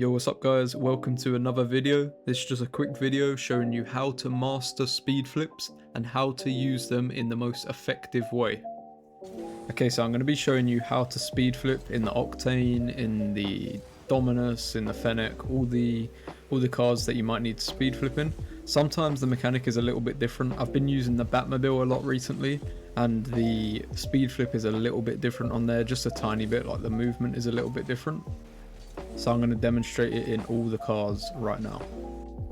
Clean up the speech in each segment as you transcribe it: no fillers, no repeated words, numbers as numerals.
Yo, what's up guys, welcome to another video. This is just a quick video showing you how to master speed flips and how to use them in the most effective way. Okay, so I'm going to be showing you how to speed flip in the Octane, in the Dominus, in the Fennec, all the cars that you might need to speed flip in. Sometimes the mechanic is a little bit different. I've been using the Batmobile a lot recently and the speed flip is a little bit different on there, just a tiny bit, like the movement is a little bit different. So I'm going to demonstrate it in all the cars right now.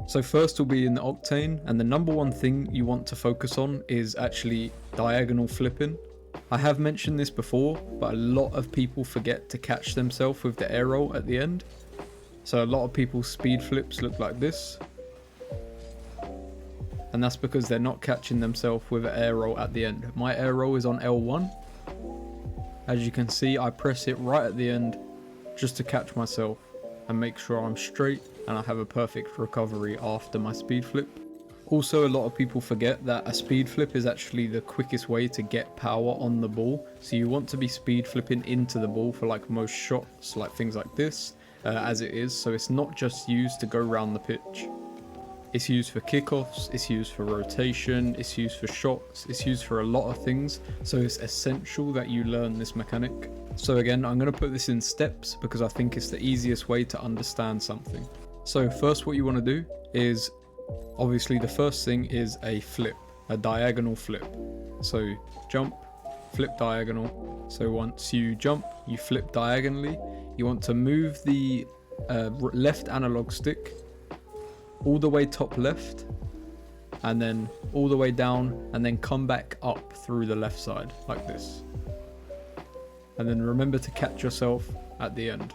So first will be in the Octane, and the number one thing you want to focus on is actually diagonal flipping. I have mentioned this before, but a lot of people forget to catch themselves with the air roll at the end. So a lot of people's speed flips look like this. And that's because they're not catching themselves with an air roll at the end. My air roll is on L1. As you can see, I press it right at the end just to catch myself and make sure I'm straight and I have a perfect recovery after my speed flip. Also, a lot of people forget that a speed flip is actually the quickest way to get power on the ball. So you want to be speed flipping into the ball for like most shots, like things like this, as it is. So it's not just used to go around the pitch. It's used for kickoffs, it's used for rotation, it's used for shots, it's used for a lot of things. So it's essential that you learn this mechanic. So again, I'm going to put this in steps because I think it's the easiest way to understand something. So first what you want to do is, obviously the first thing is a flip, a diagonal flip. So jump, flip diagonal. So once you jump, you flip diagonally. You want to move the left analog stick all the way top left and then all the way down and then come back up through the left side like this. And then remember to catch yourself at the end.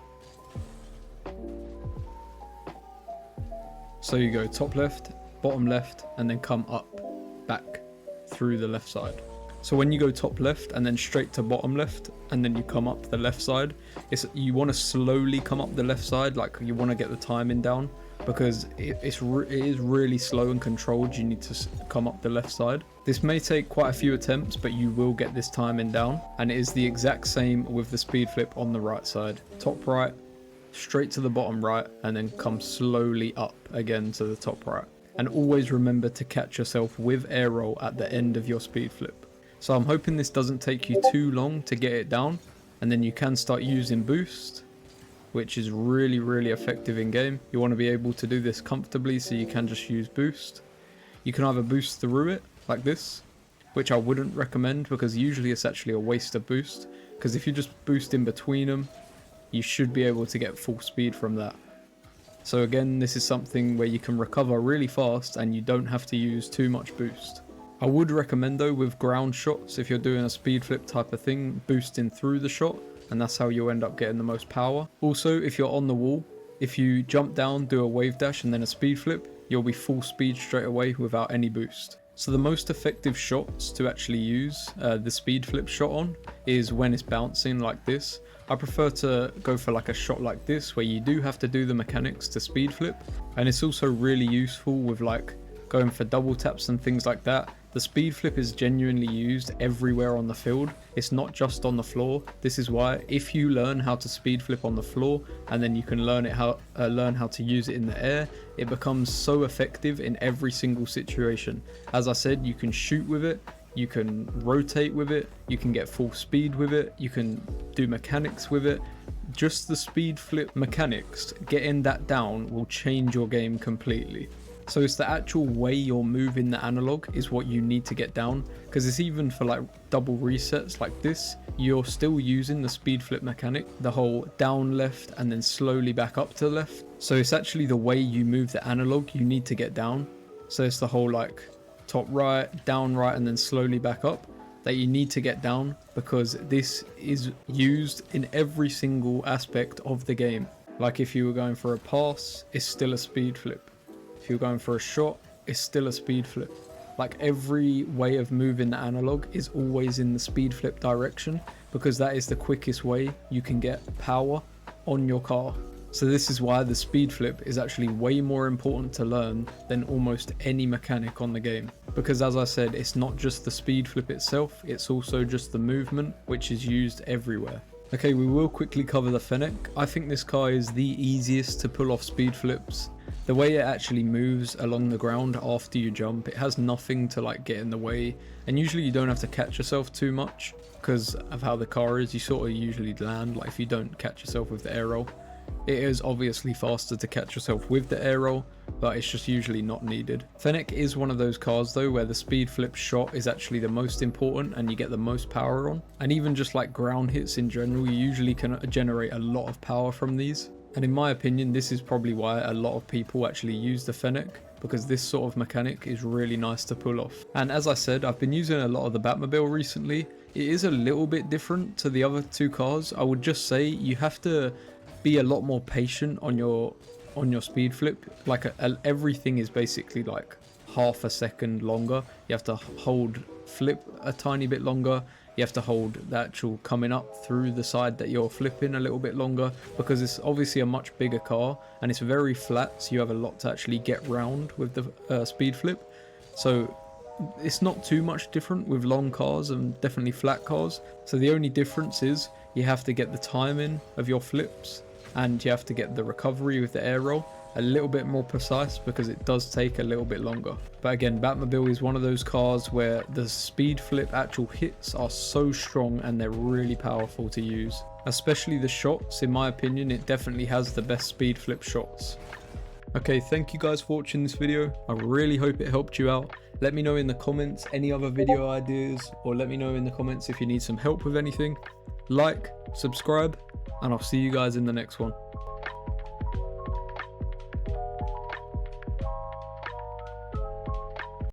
So you go top left, bottom left, and then come up, back through the left side. So when you go top left and then straight to bottom left, and then you come up the left side, you want to slowly come up the left side, like you want to get the timing down, because it is really slow and controlled. You need to come up the left side. This may take quite a few attempts, but you will get this timing down. And it is the exact same with the speed flip on the right side. Top right, straight to the bottom right, and then come slowly up again to the top right. And always remember to catch yourself with air roll at the end of your speed flip. So I'm hoping this doesn't take you too long to get it down, and then you can start using boost, which is really effective in game. You want to be able to do this comfortably, so you can just use boost. You can either boost through it like this, which I wouldn't recommend because usually it's actually a waste of boost, because if you just boost in between them, you should be able to get full speed from that. So again, this is something where you can recover really fast and you don't have to use too much boost. I would recommend though with ground shots, if you're doing a speed flip type of thing, boosting through the shot, and that's how you'll end up getting the most power. Also, if you're on the wall, if you jump down, do a wave dash and then a speed flip, you'll be full speed straight away without any boost. So the most effective shots to actually use the speed flip shot on is when it's bouncing like this. I prefer to go for like a shot like this where you do have to do the mechanics to speed flip, and it's also really useful with like going for double taps and things like that. The speed flip is genuinely used everywhere on the field. It's not just on the floor. This is why if you learn how to speed flip on the floor and then you can learn how to use it in the air, it becomes so effective in every single situation. As I said, you can shoot with it, you can rotate with it, you can get full speed with it, you can do mechanics with it. Just the speed flip mechanics, getting that down will change your game completely. So it's the actual way you're moving the analog is what you need to get down, because it's even for like double resets like this, you're still using the speed flip mechanic, the whole down left and then slowly back up to the left. So it's actually the way you move the analog you need to get down. So it's the whole like top right, down right, and then slowly back up that you need to get down, because this is used in every single aspect of the game. Like if you were going for a pass, it's still a speed flip. If you're going for a shot, it's still a speed flip. Like every way of moving the analog is always in the speed flip direction, because that is the quickest way you can get power on your car. So this is why the speed flip is actually way more important to learn than almost any mechanic on the game. Because as I said, it's not just the speed flip itself, it's also just the movement, which is used everywhere. Okay, we will quickly cover the Fennec. I think this car is the easiest to pull off speed flips. The way it actually moves along the ground after you jump, it has nothing to like get in the way, and usually you don't have to catch yourself too much because of how the car is. You sort of usually land, like if you don't catch yourself with the air roll. It is obviously faster to catch yourself with the air roll, but it's just usually not needed. Fennec is one of those cars though where the speed flip shot is actually the most important and you get the most power on. And even just like ground hits in general, you usually can generate a lot of power from these. And in my opinion, this is probably why a lot of people actually use the Fennec, because this sort of mechanic is really nice to pull off. And as I said, I've been using a lot of the Batmobile recently. It is a little bit different to the other two cars. I would just say you have to be a lot more patient on your speed flip. Like everything is basically like half a second longer. You have to hold flip a tiny bit longer. You have to hold the actual coming up through the side that you're flipping a little bit longer, because it's obviously a much bigger car and it's very flat, so you have a lot to actually get round with the speed flip. So it's not too much different with long cars and definitely flat cars. So the only difference is you have to get the timing of your flips and you have to get the recovery with the air roll a little bit more precise, because it does take a little bit longer. But again, Batmobile is one of those cars where the speed flip actual hits are so strong and they're really powerful to use. Especially the shots, in my opinion, it definitely has the best speed flip shots. Okay, thank you guys for watching this video. I really hope it helped you out. Let me know in the comments any other video ideas, or let me know in the comments if you need some help with anything. Like, subscribe, and I'll see you guys in the next one.